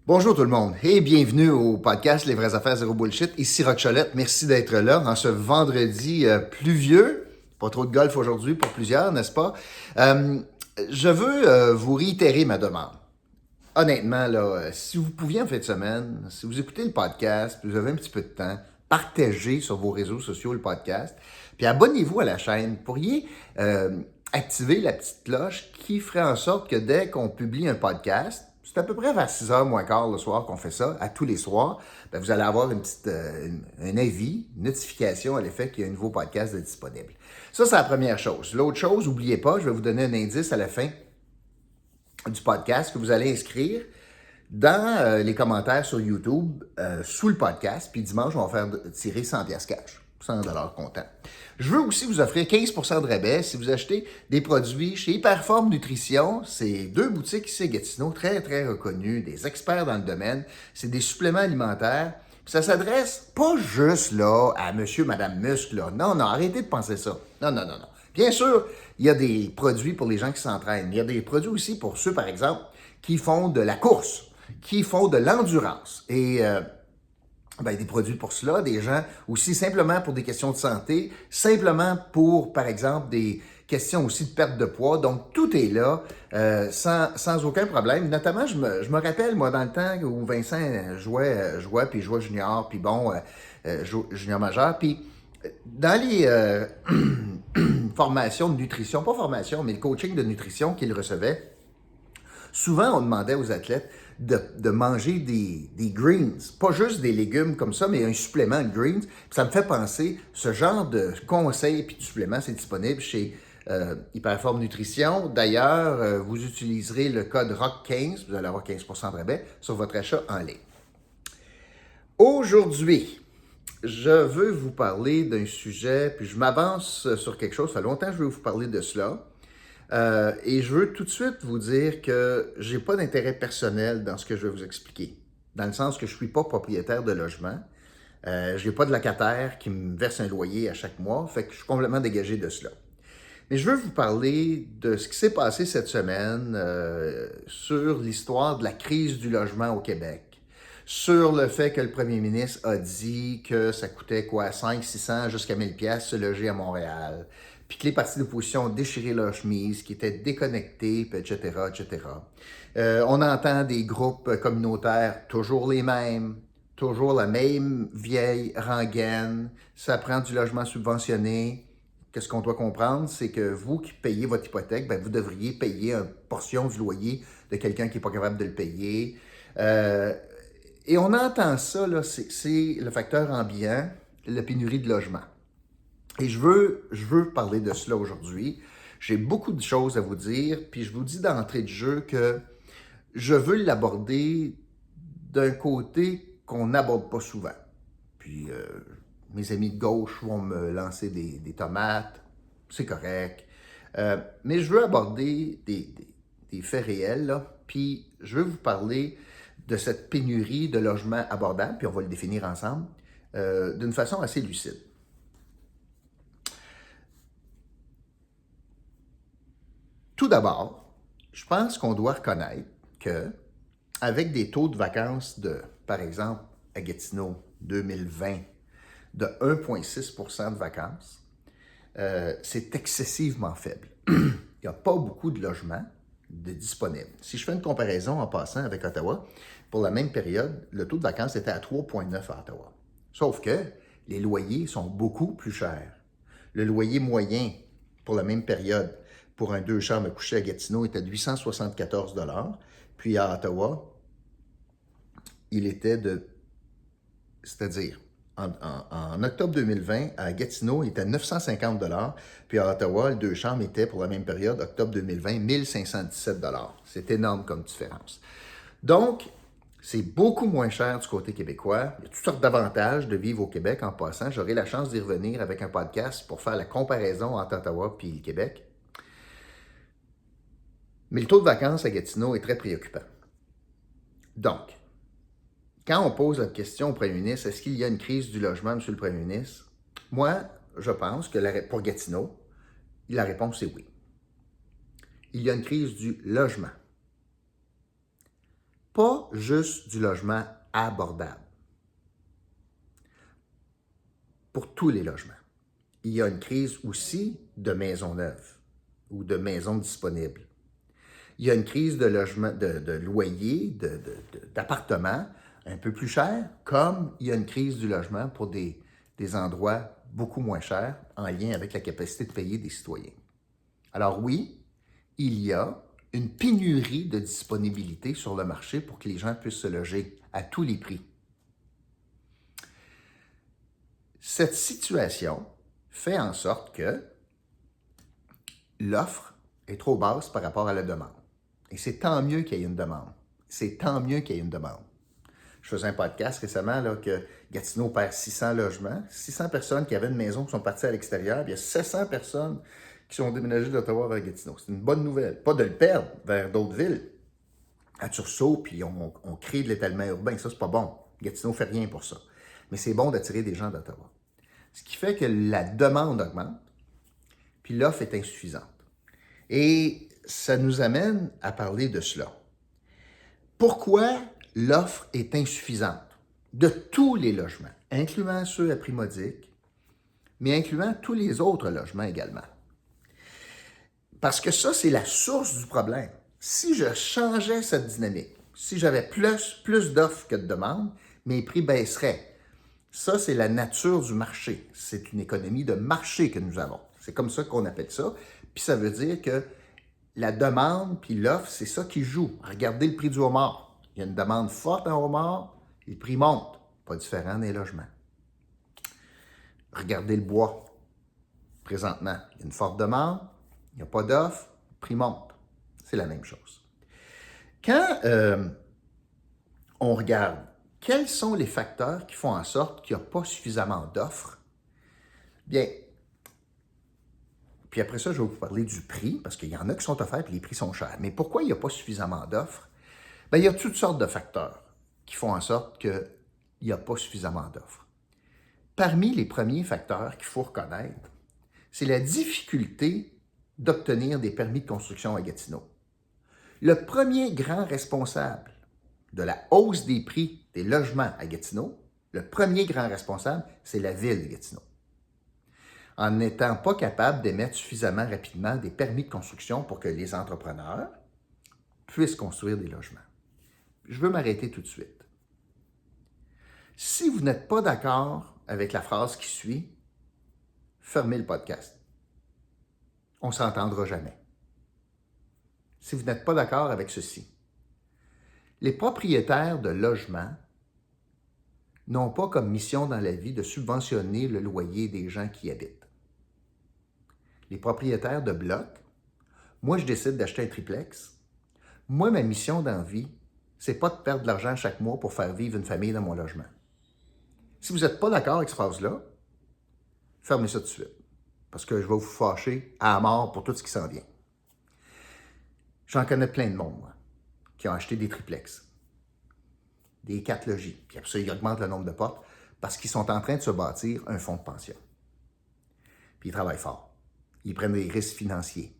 Bonjour tout le monde et bienvenue au podcast Les vraies affaires zéro bullshit. Ici Roch Cholette, merci d'être là en ce vendredi pluvieux. Pas trop de golf aujourd'hui pour plusieurs, n'est-ce pas? Je veux vous réitérer ma demande. Honnêtement, là, si vous pouviez en fin de semaine, si vous écoutez le podcast, puis vous avez un petit peu de temps, partagez sur vos réseaux sociaux le podcast, puis abonnez-vous à la chaîne. Vous pourriez activer la petite cloche qui ferait en sorte que dès qu'on publie un podcast, c'est à peu près vers 6h moins quart le soir qu'on fait ça, à tous les soirs, bien, vous allez avoir un avis, une notification à l'effet qu'il y a un nouveau podcast de disponible. Ça, c'est la première chose. L'autre chose, n'oubliez pas, je vais vous donner un indice à la fin du podcast que vous allez inscrire dans les commentaires sur YouTube sous le podcast. Puis dimanche, on va faire tirer 100$ cash, 100$ comptant. Je veux aussi vous offrir 15% de rabais si vous achetez des produits chez Hyperform Nutrition. C'est 2 boutiques ici à Gatineau, très, très reconnues, des experts dans le domaine. C'est des suppléments alimentaires. Puis ça s'adresse pas juste là à monsieur, madame Muscle. Là. Non, non, arrêtez de penser ça. Non, non, non, non. Bien sûr, il y a des produits pour les gens qui s'entraînent. Il y a des produits aussi pour ceux, par exemple, qui font de la course, qui font de l'endurance. Et des produits pour cela, des gens aussi simplement pour des questions de santé, simplement pour, par exemple, des questions aussi de perte de poids. Donc, tout est là sans aucun problème. Notamment, je me rappelle, moi, dans le temps où Vincent jouait puis jouait junior, puis bon, junior majeur, puis dans les formations de nutrition, pas formation, mais le coaching de nutrition qu'il recevait, souvent, on demandait aux athlètes de manger des greens, pas juste des légumes comme ça, mais un supplément de greens. Puis ça me fait penser, ce genre de conseils et de suppléments, c'est disponible chez Hyperform Nutrition. D'ailleurs, vous utiliserez le code ROCK15, vous allez avoir 15% de rabais sur votre achat en ligne. Aujourd'hui, je veux vous parler d'un sujet, puis je m'avance sur quelque chose, ça fait longtemps que je veux vous parler de cela. Et je veux tout de suite vous dire que je n'ai pas d'intérêt personnel dans ce que je vais vous expliquer. Dans le sens que je ne suis pas propriétaire de logement. Je n'ai pas de locataire qui me verse un loyer à chaque mois. Fait que je suis complètement dégagé de cela. Mais je veux vous parler de ce qui s'est passé cette semaine sur l'histoire de la crise du logement au Québec. Sur le fait que le premier ministre a dit que ça coûtait quoi, 500, 600 jusqu'à 1000$ se loger à Montréal. Puis que les partis d'opposition ont déchiré leurs chemises, qui étaient déconnectés, etc., etc. On entend des groupes communautaires, toujours les mêmes, toujours la même vieille rengaine. Ça prend du logement subventionné. Qu'est-ce qu'on doit comprendre? C'est que vous qui payez votre hypothèque, vous devriez payer une portion du loyer de quelqu'un qui n'est pas capable de le payer. Et on entend ça, là, c'est le facteur ambiant, la pénurie de logement. Et je veux parler de cela aujourd'hui. J'ai beaucoup de choses à vous dire, puis je vous dis d'entrée de jeu que je veux l'aborder d'un côté qu'on n'aborde pas souvent. Puis mes amis de gauche vont me lancer des tomates, c'est correct. Mais je veux aborder des faits réels, là, puis je veux vous parler de cette pénurie de logements abordables, puis on va le définir ensemble, d'une façon assez lucide. Tout d'abord, je pense qu'on doit reconnaître que, avec des taux de vacances de, par exemple, à Gatineau 2020, de 1,6% de vacances, c'est excessivement faible. Il n'y a pas beaucoup de logements disponibles. Si je fais une comparaison en passant avec Ottawa, pour la même période, le taux de vacances était à 3,9 à Ottawa. Sauf que les loyers sont beaucoup plus chers. Le loyer moyen pour la même période pour un 2 chambres à coucher à Gatineau était de 874$. Puis à Ottawa, il était c'est-à-dire, en octobre 2020, à Gatineau, il était 950$. Puis à Ottawa, le 2 chambres était pour la même période, octobre 2020, 1517$. C'est énorme comme différence. Donc, c'est beaucoup moins cher du côté québécois. Il y a toutes sortes d'avantages de vivre au Québec en passant. J'aurai la chance d'y revenir avec un podcast pour faire la comparaison entre Ottawa et le Québec. Mais le taux de vacances à Gatineau est très préoccupant. Donc, quand on pose la question au premier ministre, est-ce qu'il y a une crise du logement, M. le premier ministre? Moi, je pense que pour Gatineau, la réponse est oui. Il y a une crise du logement. pas juste du logement abordable. Pour tous les logements. Il y a une crise aussi de maisons neuves ou de maisons disponibles. Il y a une crise de logement, de loyer, d'appartements un peu plus chers, comme il y a une crise du logement pour des endroits beaucoup moins chers en lien avec la capacité de payer des citoyens. Alors oui, il y a une pénurie de disponibilité sur le marché pour que les gens puissent se loger à tous les prix. Cette situation fait en sorte que l'offre est trop basse par rapport à la demande. Et c'est tant mieux qu'il y ait une demande. C'est tant mieux qu'il y ait une demande. Je faisais un podcast récemment là, que Gatineau perd 600 logements, 600 personnes qui avaient une maison qui sont parties à l'extérieur, puis il y a 700 personnes qui sont déménagées d'Ottawa vers Gatineau. C'est une bonne nouvelle. Pas de le perdre vers d'autres villes. À Tursault, puis on crée de l'étalement urbain. Ça, c'est pas bon. Gatineau ne fait rien pour ça. Mais c'est bon d'attirer des gens d'Ottawa. Ce qui fait que la demande augmente, puis l'offre est insuffisante. Et ça nous amène à parler de cela. Pourquoi l'offre est insuffisante de tous les logements, incluant ceux à prix modique, mais incluant tous les autres logements également? Parce que ça, c'est la source du problème. Si je changeais cette dynamique, si j'avais plus d'offres que de demandes, mes prix baisseraient. Ça, c'est la nature du marché. C'est une économie de marché que nous avons. C'est comme ça qu'on appelle ça. Puis ça veut dire que la demande puis l'offre, c'est ça qui joue. Regardez le prix du homard. Il y a une demande forte en homard, et le prix monte. Pas différent des logements. Regardez le bois. Présentement, il y a une forte demande, il n'y a pas d'offre, le prix monte. C'est la même chose. Quand on regarde quels sont les facteurs qui font en sorte qu'il n'y a pas suffisamment d'offres, bien, puis après ça, je vais vous parler du prix, parce qu'il y en a qui sont offerts et les prix sont chers. Mais pourquoi il n'y a pas suffisamment d'offres? Bien, il y a toutes sortes de facteurs qui font en sorte qu'il n'y a pas suffisamment d'offres. Parmi les premiers facteurs qu'il faut reconnaître, c'est la difficulté d'obtenir des permis de construction à Gatineau. Le premier grand responsable de la hausse des prix des logements à Gatineau, le premier grand responsable, c'est la ville de Gatineau. En n'étant pas capable d'émettre suffisamment rapidement des permis de construction pour que les entrepreneurs puissent construire des logements. Je veux m'arrêter tout de suite. Si vous n'êtes pas d'accord avec la phrase qui suit, fermez le podcast. On ne s'entendra jamais. Si vous n'êtes pas d'accord avec ceci, les propriétaires de logements n'ont pas comme mission dans la vie de subventionner le loyer des gens qui y habitent. Les propriétaires de blocs, moi je décide d'acheter un triplex. Moi, ma mission dans la vie, c'est pas de perdre de l'argent chaque mois pour faire vivre une famille dans mon logement. Si vous n'êtes pas d'accord avec cette phrase-là, fermez ça tout de suite. Parce que je vais vous fâcher à mort pour tout ce qui s'en vient. J'en connais plein de monde, moi, qui ont acheté des triplex, des 4 logis. Puis après ça, ils augmentent le nombre de portes parce qu'ils sont en train de se bâtir un fonds de pension. Puis ils travaillent fort. Ils prennent des risques financiers.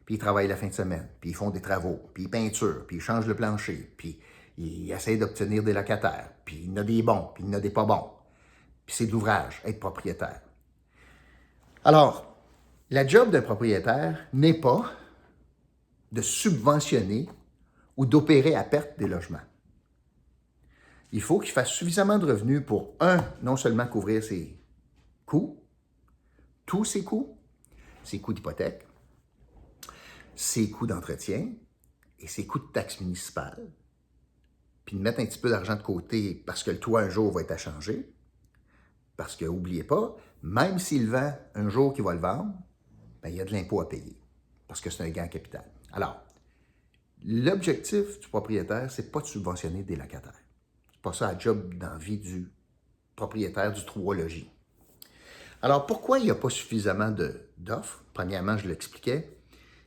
Puis ils travaillent la fin de semaine. Puis ils font des travaux. Puis ils peinturent. Puis ils changent le plancher. Puis ils essayent d'obtenir des locataires. Puis il y en a des bons. Puis il y en a des pas bons. Puis c'est de l'ouvrage, être propriétaire. Alors, la job d'un propriétaire n'est pas de subventionner ou d'opérer à perte des logements. Il faut qu'il fasse suffisamment de revenus pour, non seulement couvrir ses coûts, tous ses coûts d'hypothèque, ses coûts d'entretien et ses coûts de taxes municipales, puis de mettre un petit peu d'argent de côté parce que le toit un jour va être à changer, parce que, n'oubliez pas, même s'il vend un jour qu'il va le vendre, bien, il y a de l'impôt à payer, parce que c'est un gain en capital. Alors, l'objectif du propriétaire, c'est pas de subventionner des locataires. C'est pas ça la job dans la vie du propriétaire du 3 logis. Alors, pourquoi il n'y a pas suffisamment d'offres? Premièrement, je l'expliquais,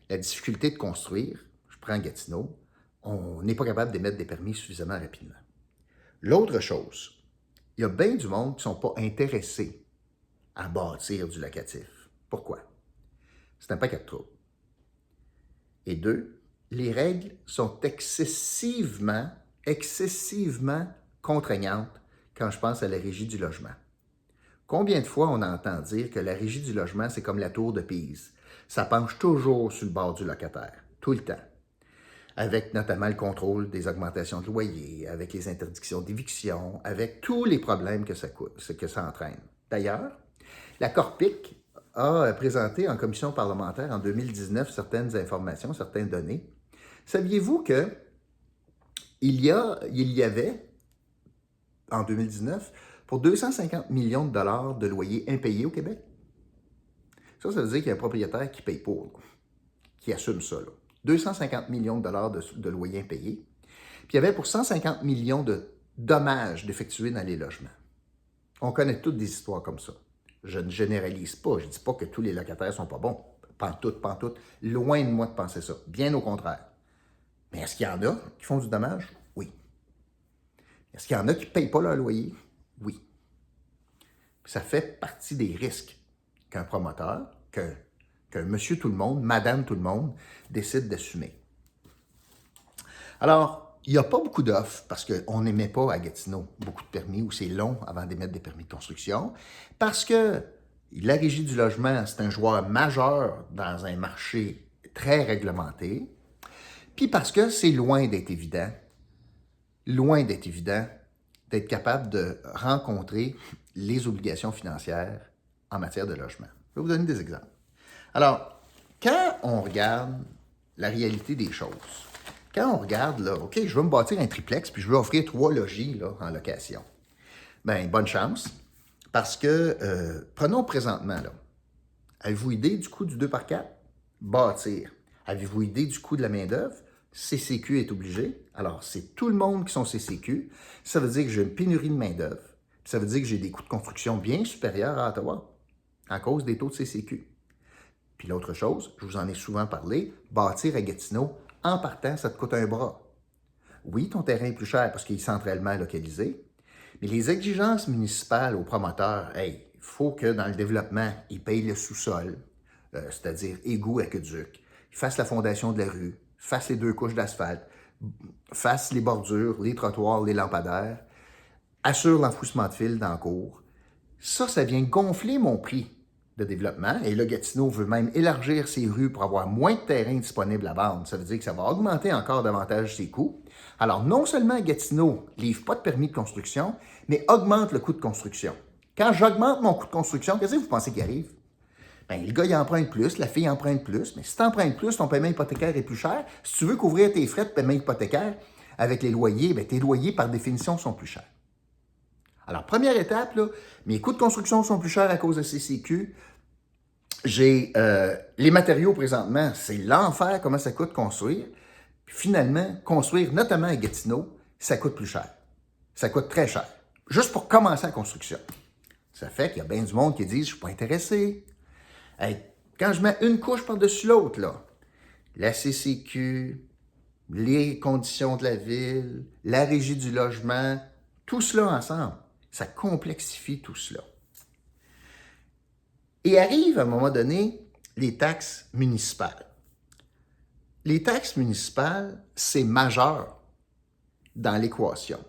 la difficulté de construire, je prends Gatineau, on n'est pas capable d'émettre des permis suffisamment rapidement. L'autre chose, il y a bien du monde qui ne sont pas intéressés à bâtir du locatif. Pourquoi? C'est un paquet de troubles. Et 2, les règles sont excessivement excessivement contraignante quand je pense à la Régie du logement. Combien de fois on entend dire que la Régie du logement, c'est comme la tour de Pise? Ça penche toujours sur le bord du locataire, tout le temps, avec notamment le contrôle des augmentations de loyer, avec les interdictions d'éviction, avec tous les problèmes que ça coûte, que ça entraîne. D'ailleurs, la Corpic a présenté en commission parlementaire en 2019 certaines informations, certaines données. Saviez-vous que il y avait, en 2019, pour 250 millions de dollars de loyers impayés au Québec? Ça veut dire qu'il y a un propriétaire qui paye pour, là, qui assume ça. Là. 250 millions de dollars de loyers impayés. Puis il y avait pour 150 millions de dommages d'effectuer dans les logements. On connaît toutes des histoires comme ça. Je ne généralise pas. Je ne dis pas que tous les locataires ne sont pas bons. Pantoute. Loin de moi de penser ça. Bien au contraire. Mais est-ce qu'il y en a qui font du dommage? Oui. Est-ce qu'il y en a qui ne payent pas leur loyer? Oui. Puis ça fait partie des risques qu'un promoteur, qu'un monsieur tout le monde, madame tout le monde, décide d'assumer. Alors, il n'y a pas beaucoup d'offres parce qu'on n'émet pas à Gatineau beaucoup de permis ou c'est long avant d'émettre des permis de construction. Parce que la Régie du logement, c'est un joueur majeur dans un marché très réglementé. Puis parce que c'est loin d'être évident d'être capable de rencontrer les obligations financières en matière de logement. Je vais vous donner des exemples. Alors, quand on regarde la réalité des choses, quand on regarde, là, OK, je veux me bâtir un triplex, puis je veux offrir 3 logis là, en location. Bien, bonne chance, parce que, prenons présentement, là, avez-vous idée du coût du 2x4? Bâtir. Avez-vous idée du coût de la main-d'œuvre? CCQ est obligé. Alors, c'est tout le monde qui sont CCQ. Ça veut dire que j'ai une pénurie de main-d'œuvre. Ça veut dire que j'ai des coûts de construction bien supérieurs à Ottawa à cause des taux de CCQ. Puis l'autre chose, je vous en ai souvent parlé, bâtir à Gatineau, en partant, ça te coûte un bras. Oui, ton terrain est plus cher parce qu'il est centralement localisé, mais les exigences municipales aux promoteurs, il faut que dans le développement, ils payent le sous-sol, c'est-à-dire égout, aqueduc, ils fassent la fondation de la rue, fassent les 2 couches d'asphalte, fassent les bordures, les trottoirs, les lampadaires, assurent l'enfouissement de fil dans la cour. Ça vient gonfler mon prix de développement. Et là, Gatineau veut même élargir ses rues pour avoir moins de terrain disponible à vendre. Ça veut dire que ça va augmenter encore davantage ses coûts. Alors, non seulement Gatineau ne livre pas de permis de construction, mais augmente le coût de construction. Quand j'augmente mon coût de construction, qu'est-ce que vous pensez qui arrive? Bien, le gars, il emprunte plus, la fille emprunte plus, mais si tu empruntes plus, ton paiement hypothécaire est plus cher. Si tu veux couvrir tes frais de paiement hypothécaire avec les loyers, bien, tes loyers, par définition, sont plus chers. Alors, première étape, là, mes coûts de construction sont plus chers à cause de CCQ. J'ai les matériaux présentement, c'est l'enfer comment ça coûte construire. Puis finalement, construire, notamment à Gatineau, ça coûte plus cher. Ça coûte très cher. Juste pour commencer la construction. Ça fait qu'il y a bien du monde qui dit « Je ne suis pas intéressé. » Quand je mets une couche par-dessus l'autre, là, la CCQ, les conditions de la ville, la régie du logement, tout cela ensemble, ça complexifie tout cela. Et arrive à un moment donné les taxes municipales. Les taxes municipales, c'est majeur dans l'équation.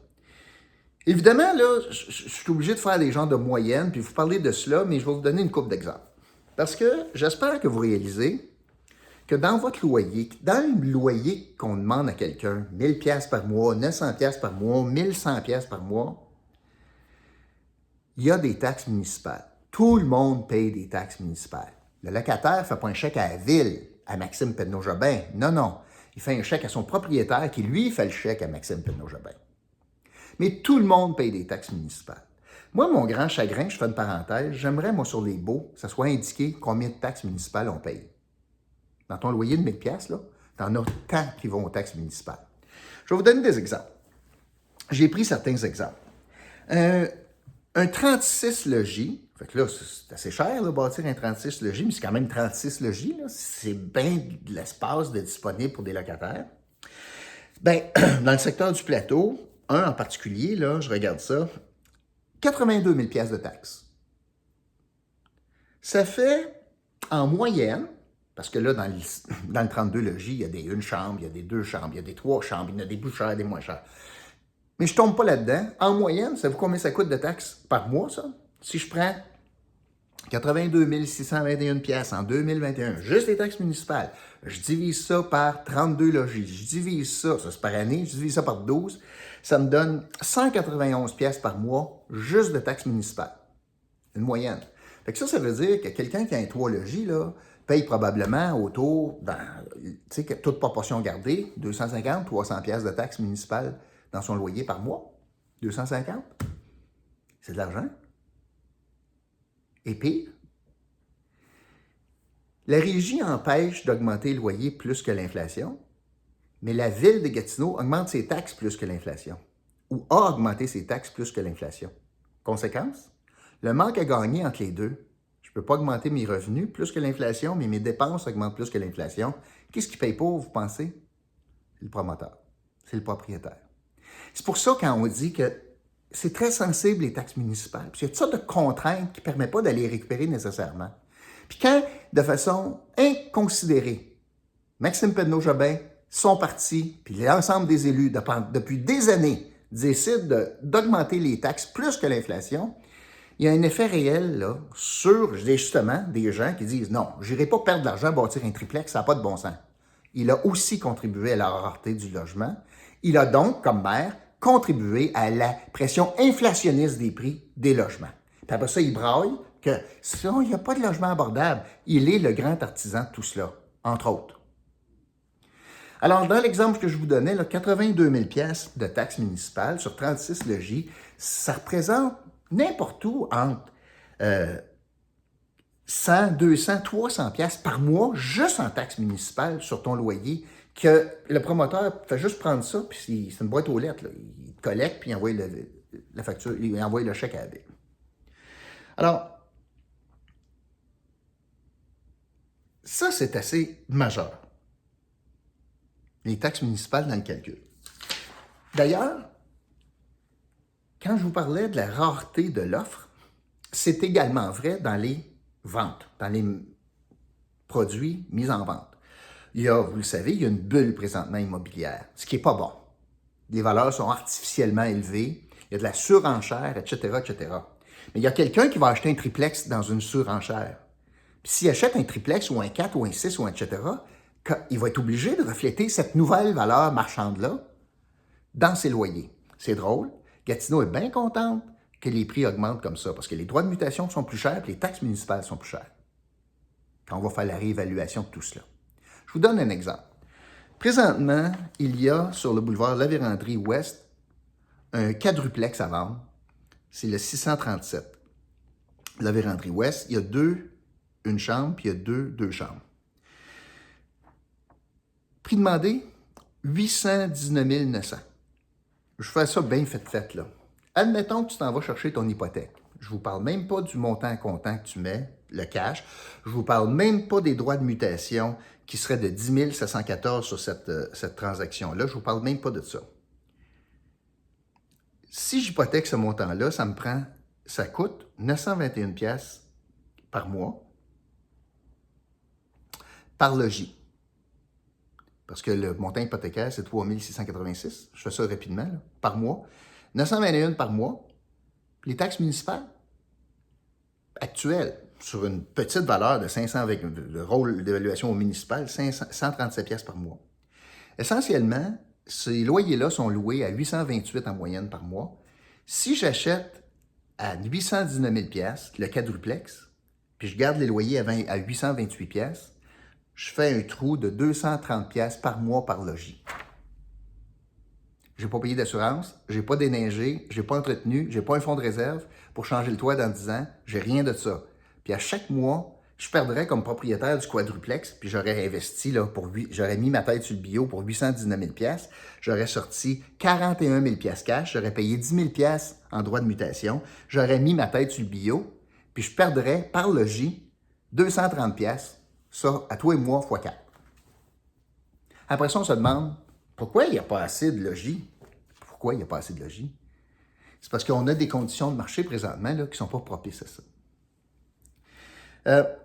Évidemment, là, je suis obligé de faire des genres de moyennes, puis vous parler de cela, mais je vais vous donner une couple d'exemples. Parce que j'espère que vous réalisez que dans votre loyer, dans le loyer qu'on demande à quelqu'un, 1000 $ par mois, 900 $ par mois, 1100 $ par mois, il y a des taxes municipales. Tout le monde paye des taxes municipales. Le locataire ne fait pas un chèque à la ville, à Maxime Penneau-Jobin. Non. Il fait un chèque à son propriétaire qui, lui, fait le chèque à Maxime Penneau-Jobin. Mais tout le monde paye des taxes municipales. Moi, mon grand chagrin, je fais une parenthèse, j'aimerais, moi, sur les baux, que ça soit indiqué combien de taxes municipales on paye. Dans ton loyer de 1000 $, là, t'en as tant qui vont aux taxes municipales. Je vais vous donner des exemples. J'ai pris certains exemples. Un 36 logis, fait que là, c'est assez cher, là, bâtir un 36 logis, mais c'est quand même 36 logis, là, c'est bien de l'espace de disponible pour des locataires. Bien, dans le secteur du plateau, un en particulier, là, je regarde ça, 82 000 $ de taxes. Ça fait, en moyenne, parce que là, dans le 32 logis, il y a des 1 chambre, il y a des 2 chambres, il y a des 3 chambres, il y en a des plus chers, des moins chers. Mais je ne tombe pas là-dedans. En moyenne, savez-vous combien ça coûte de taxes par mois, ça? Si je prends 82 621 pièces en 2021, juste les taxes municipales, je divise ça par 32 logis, je divise ça c'est par année, je divise ça par 12, ça me donne 191 pièces par mois juste de taxes municipales. Une moyenne. Fait que ça veut dire que quelqu'un qui a un 3 logis, là, paye probablement autour, tu sais, toute proportion gardée, 250, 300 pièces de taxes municipales dans son loyer par mois. 250. C'est de l'argent. Et pire, la régie empêche d'augmenter le loyer plus que l'inflation, mais la ville de Gatineau augmente ses taxes plus que l'inflation, ou a augmenté ses taxes plus que l'inflation. Conséquence, le manque à gagner entre les deux. Je ne peux pas augmenter mes revenus plus que l'inflation, mais mes dépenses augmentent plus que l'inflation. Qu'est-ce qui paye pour, vous pensez? C'est le promoteur, c'est le propriétaire. C'est pour ça quand on dit que c'est très sensible les taxes municipales, puis il y a toutes sortes de contraintes qui ne permettent pas d'aller les récupérer nécessairement. Puis quand, de façon inconsidérée, Maxime Pedneau-Jobin, son parti, puis l'ensemble des élus, depuis des années, décident d'augmenter les taxes plus que l'inflation, il y a un effet réel là, sur justement des gens qui disent « Non, je n'irai pas perdre de l'argent à bâtir un triplex, ça n'a pas de bon sens. » Il a aussi contribué à la rareté du logement. Il a donc, comme maire, contribué à la pression inflationniste des prix des logements. Puis après ça, il braille que sinon, il n'y a pas de logement abordable. Il est le grand artisan de tout cela, entre autres. Alors, dans l'exemple que je vous donnais, là, 82 000 pièces de taxes municipales sur 36 logis, ça représente n'importe où entre 100, 200, 300 pièces par mois juste en taxes municipales sur ton loyer, que le promoteur fait juste prendre ça, puis c'est une boîte aux lettres. Là. Il collecte, puis il envoie la facture, il envoie le chèque à la ville. Alors, ça, c'est assez majeur. Les taxes municipales dans le calcul. D'ailleurs, quand je vous parlais de la rareté de l'offre, c'est également vrai dans les ventes, dans les produits mis en vente. Il y a, vous le savez, il y a une bulle présentement immobilière, ce qui n'est pas bon. Les valeurs sont artificiellement élevées, il y a de la surenchère, etc., etc. Mais il y a quelqu'un qui va acheter un triplex dans une surenchère. Puis s'il achète un triplex ou un 4 ou un 6 ou un etc., il va être obligé de refléter cette nouvelle valeur marchande-là dans ses loyers. C'est drôle. Gatineau est bien contente que les prix augmentent comme ça, parce que les droits de mutation sont plus chers et les taxes municipales sont plus chères. Quand on va faire la réévaluation de tout cela. Je vous donne un exemple. Présentement, il y a sur le boulevard La Vérandrie Ouest un quadruplex à vendre. C'est le 637. La Vérandrie Ouest, il y a une chambre, puis il y a deux chambres. Prix demandé, 819 900. Je fais ça bien fait, là. Admettons que tu t'en vas chercher ton hypothèque. Je ne vous parle même pas du montant comptant que tu mets, le cash. Je ne vous parle même pas des droits de mutation qui seraient de 10 714 sur cette transaction-là. Je ne vous parle même pas de ça. Si j'hypothèque ce montant-là, ça coûte 921 pièces par mois par logis. Parce que le montant hypothécaire, c'est 3 686. Je fais ça rapidement, là, par mois. 921 par mois. Les taxes municipales actuelles, sur une petite valeur de 500 avec le rôle d'évaluation au municipal, 137 pièces par mois. Essentiellement, ces loyers-là sont loués à 828 en moyenne par mois. Si j'achète à 819 000 pièces le quadruplex, puis je garde les loyers à 828 pièces, je fais un trou de 230 pièces par mois par logis. Je n'ai pas payé d'assurance, je n'ai pas déneigé, je n'ai pas entretenu, je n'ai pas un fonds de réserve pour changer le toit dans 10 ans, j'ai rien de ça. Puis à chaque mois, je perdrais comme propriétaire du quadruplex, puis j'aurais investi, là, j'aurais mis ma tête sur le bio pour 819 000 pièces, j'aurais sorti 41 000 pièces cash, j'aurais payé 10 000 pièces en droits de mutation, j'aurais mis ma tête sur le bio, puis je perdrais par logis 230 pièces. Ça, à toi et moi, x 4. Après ça, on se demande, pourquoi il n'y a pas assez de logis? Pourquoi il n'y a pas assez de logis? C'est parce qu'on a des conditions de marché présentement là, qui ne sont pas propices à ça.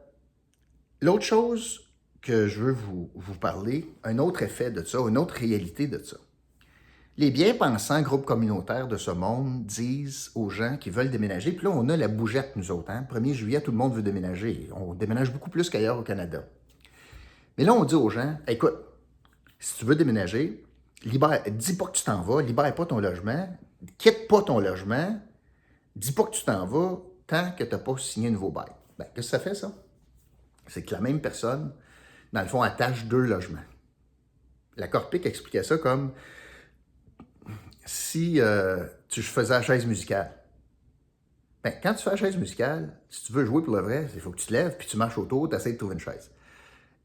L'autre chose que je veux vous parler, un autre effet de ça, une autre réalité de ça. Les bien-pensants groupes communautaires de ce monde disent aux gens qui veulent déménager, puis là, on a la bougette, nous autres. Hein? 1er juillet, tout le monde veut déménager. On déménage beaucoup plus qu'ailleurs au Canada. Mais là, on dit aux gens, écoute, si tu veux déménager, dis pas que tu t'en vas, libère pas ton logement, quitte pas ton logement, dis pas que tu t'en vas tant que tu n'as pas signé un nouveau bail. Ben, qu'est-ce que ça fait, ça? C'est que la même personne, dans le fond, attache 2 logements. La Corpic expliquait ça comme si tu faisais la chaise musicale. Ben, quand tu fais la chaise musicale, si tu veux jouer pour le vrai, il faut que tu te lèves, puis tu marches autour, tu essaies de trouver une chaise.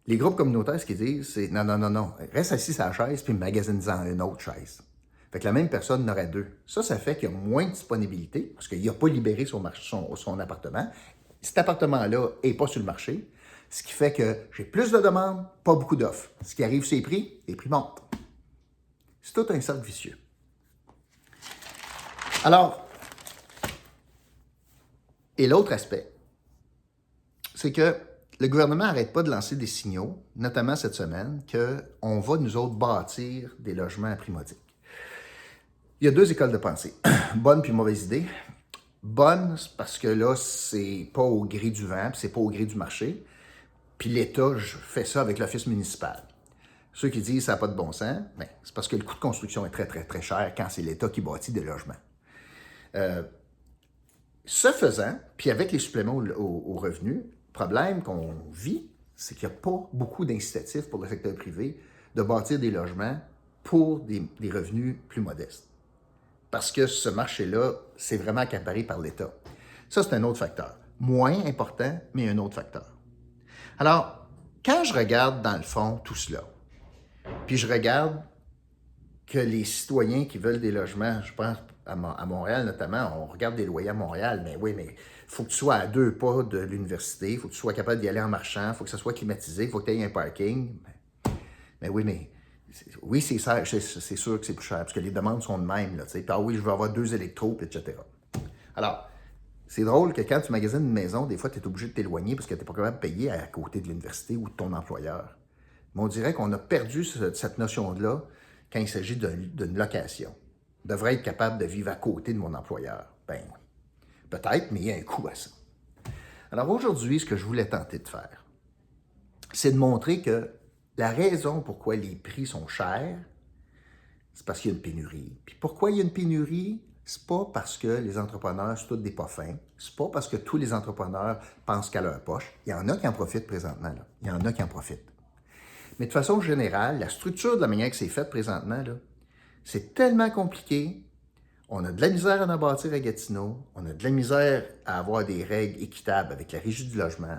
Les groupes communautaires, ce qu'ils disent, c'est non, reste assis sur la chaise, puis magasine-en une autre chaise. Fait que la même personne en aurait 2. Ça fait qu'il y a moins de disponibilité, parce qu'il n'a pas libéré son appartement. Cet appartement-là n'est pas sur le marché, ce qui fait que j'ai plus de demandes, pas beaucoup d'offres. Ce qui arrive, c'est les prix montent. C'est tout un cercle vicieux. Alors, et l'autre aspect, c'est que le gouvernement n'arrête pas de lancer des signaux, notamment cette semaine, qu'on va, nous autres, bâtir des logements à prix modique. Il y a 2 écoles de pensée, bonne puis mauvaise idée. Bonne, c'est parce que là, c'est pas au gré du vent, puis c'est pas au gré du marché. Puis l'État fait ça avec l'office municipal. Ceux qui disent que ça n'a pas de bon sens, ben, c'est parce que le coût de construction est très, très, très cher quand c'est l'État qui bâtit des logements. Ce faisant, puis avec les suppléments aux revenus, le problème qu'on vit, c'est qu'il n'y a pas beaucoup d'incitatifs pour le secteur privé de bâtir des logements pour des revenus plus modestes. Parce que ce marché-là, c'est vraiment accaparé par l'État. Ça, c'est un autre facteur. Moins important, mais un autre facteur. Alors, quand je regarde dans le fond tout cela, puis je regarde que les citoyens qui veulent des logements, je pense à Montréal notamment, on regarde des loyers à Montréal, mais oui, mais il faut que tu sois à 2 pas de l'université, il faut que tu sois capable d'y aller en marchant, il faut que ça soit climatisé, il faut que tu aies un parking. Mais oui, mais oui, c'est sûr que c'est plus cher, parce que les demandes sont de même. Là, puis, ah oui, je veux avoir 2 électros, etc. Alors, c'est drôle que quand tu magasines une maison, des fois, tu es obligé de t'éloigner parce que tu n'es pas capable de payer à côté de l'université ou de ton employeur. Mais on dirait qu'on a perdu cette notion-là quand il s'agit d'une location. Je devrais être capable de vivre à côté de mon employeur. Ben, peut-être, mais il y a un coût à ça. Alors aujourd'hui, ce que je voulais tenter de faire, c'est de montrer que la raison pourquoi les prix sont chers, c'est parce qu'il y a une pénurie. Puis pourquoi il y a une pénurie? C'est pas parce que les entrepreneurs sont tous des pas fins. C'est pas parce que tous les entrepreneurs pensent qu'à leur poche. Il y en a qui en profitent présentement. Là. Il y en a qui en profitent. Mais de façon générale, la structure de la manière que c'est fait présentement, là, c'est tellement compliqué. On a de la misère à en bâtir à Gatineau. On a de la misère à avoir des règles équitables avec la régie du logement.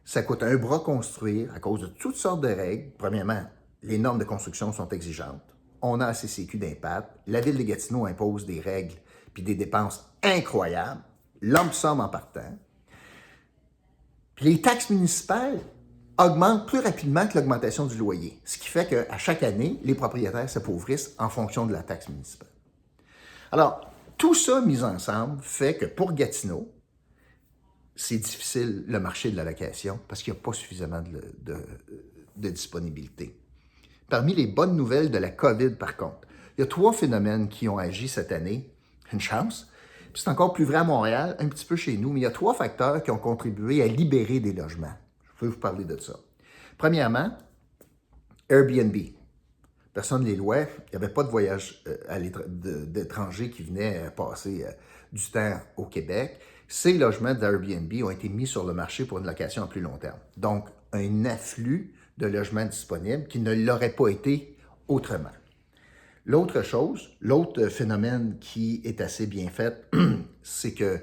Ça coûte un bras construire à cause de toutes sortes de règles. Premièrement, les normes de construction sont exigeantes. On a un CCQ d'impact. La ville de Gatineau impose des règles puis des dépenses incroyables. Lump sum en partant. Puis les taxes municipales augmentent plus rapidement que l'augmentation du loyer. Ce qui fait qu'à chaque année, les propriétaires s'appauvrissent en fonction de la taxe municipale. Alors, tout ça mis ensemble fait que pour Gatineau, c'est difficile le marché de la location parce qu'il n'y a pas suffisamment de disponibilité. Parmi les bonnes nouvelles de la COVID, par contre, il y a 3 phénomènes qui ont agi cette année. Une chance. Puis c'est encore plus vrai à Montréal, un petit peu chez nous, mais il y a 3 facteurs qui ont contribué à libérer des logements. Je vais vous parler de ça. Premièrement, Airbnb. Personne ne les louait. Il n'y avait pas de voyage d'étrangers qui venaient passer du temps au Québec. Ces logements d'Airbnb ont été mis sur le marché pour une location à plus long terme. Donc, un afflux de logements disponibles qui ne l'aurait pas été autrement. L'autre chose, l'autre phénomène qui est assez bien fait, c'est que,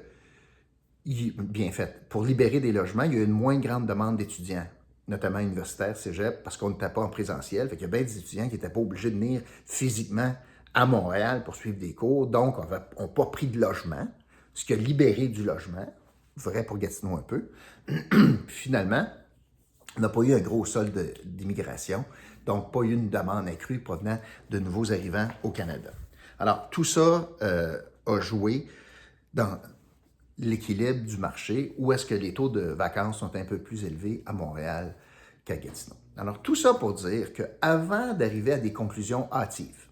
pour libérer des logements, il y a une moins grande demande d'étudiants, notamment universitaires, cégep, parce qu'on n'était pas en présentiel. Fait qu'il y a bien des étudiants qui n'étaient pas obligés de venir physiquement à Montréal pour suivre des cours. Donc, on n'a pas pris de logement, ce qui a libéré du logement, vrai pour Gatineau un peu. Puis finalement, on n'a pas eu un gros solde d'immigration, donc pas eu une demande accrue provenant de nouveaux arrivants au Canada. Alors, tout ça a joué dans l'équilibre du marché, où est-ce que les taux de vacances sont un peu plus élevés à Montréal qu'à Gatineau. Alors, tout ça pour dire qu'avant d'arriver à des conclusions hâtives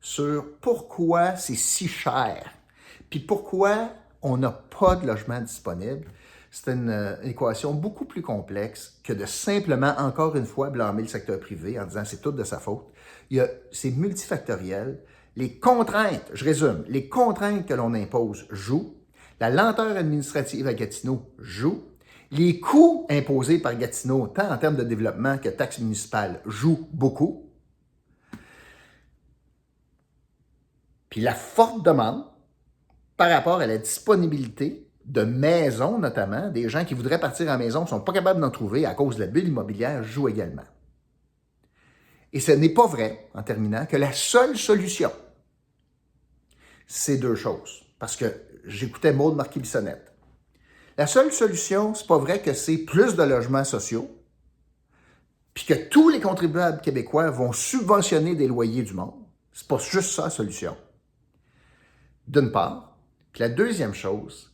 sur pourquoi c'est si cher, puis pourquoi on n'a pas de logement disponible. C'est une équation beaucoup plus complexe que de simplement, encore une fois, blâmer le secteur privé en disant c'est tout de sa faute. C'est multifactoriel. Les contraintes, je résume, les contraintes que l'on impose jouent. La lenteur administrative à Gatineau joue. Les coûts imposés par Gatineau, tant en termes de développement que taxes municipales, jouent beaucoup. Puis la forte demande par rapport à la disponibilité de maisons, notamment, des gens qui voudraient partir en maison, qui ne sont pas capables d'en trouver à cause de la bulle immobilière, joue également. Et ce n'est pas vrai, en terminant, que la seule solution, c'est deux choses. Parce que j'écoutais Maude Marquis-Bissonnette. La seule solution, c'est pas vrai que c'est plus de logements sociaux, puis que tous les contribuables québécois vont subventionner des loyers du monde. C'est pas juste ça la solution. D'une part. Puis la deuxième chose,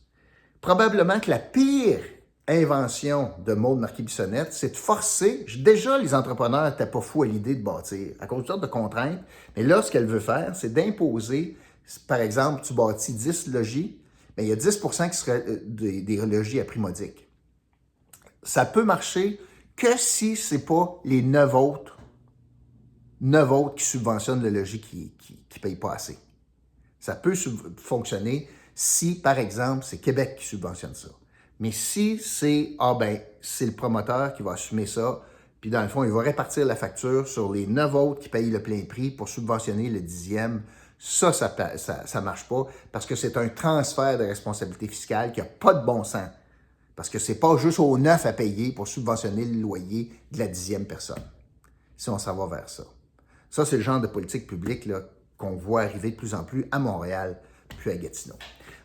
probablement que la pire invention de Maude Marquis-Bissonnette, c'est de forcer, déjà les entrepreneurs n'étaient pas fous à l'idée de bâtir, à cause de sortes de contraintes, mais là, ce qu'elle veut faire, c'est d'imposer, par exemple, tu bâtis 10 logis, mais il y a 10 qui seraient des logis à prix modique. Ça peut marcher que si ce n'est pas les 9 autres qui subventionnent le logis qui ne payent pas assez. Ça peut fonctionner si, par exemple, c'est Québec qui subventionne ça. Mais si c'est, c'est le promoteur qui va assumer ça, puis dans le fond, il va répartir la facture sur les 9 autres qui payent le plein prix pour subventionner le 10e, ça marche pas parce que c'est un transfert de responsabilité fiscale qui n'a pas de bon sens. Parce que c'est pas juste aux 9 à payer pour subventionner le loyer de la 10e personne. Si on s'en va vers ça. Ça, c'est le genre de politique publique là, qu'on voit arriver de plus en plus à Montréal, puis à Gatineau.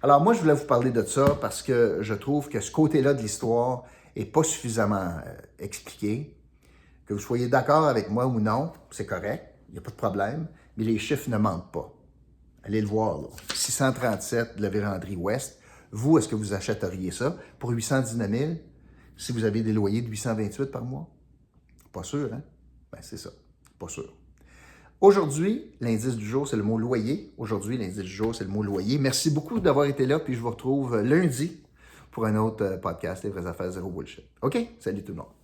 Alors moi, je voulais vous parler de ça parce que je trouve que ce côté-là de l'histoire n'est pas suffisamment expliqué. Que vous soyez d'accord avec moi ou non, c'est correct, il n'y a pas de problème, mais les chiffres ne mentent pas. Allez le voir, là. 637 de la Vérandrie Ouest. Vous, est-ce que vous achèteriez ça pour 819 000 si vous avez des loyers de 828 par mois? Pas sûr, hein? Ben, c'est ça, pas sûr. Aujourd'hui, l'indice du jour, c'est le mot loyer. Aujourd'hui, l'indice du jour, c'est le mot loyer. Merci beaucoup d'avoir été là, puis je vous retrouve lundi pour un autre podcast, Les vraies affaires zéro bullshit. OK? Salut tout le monde.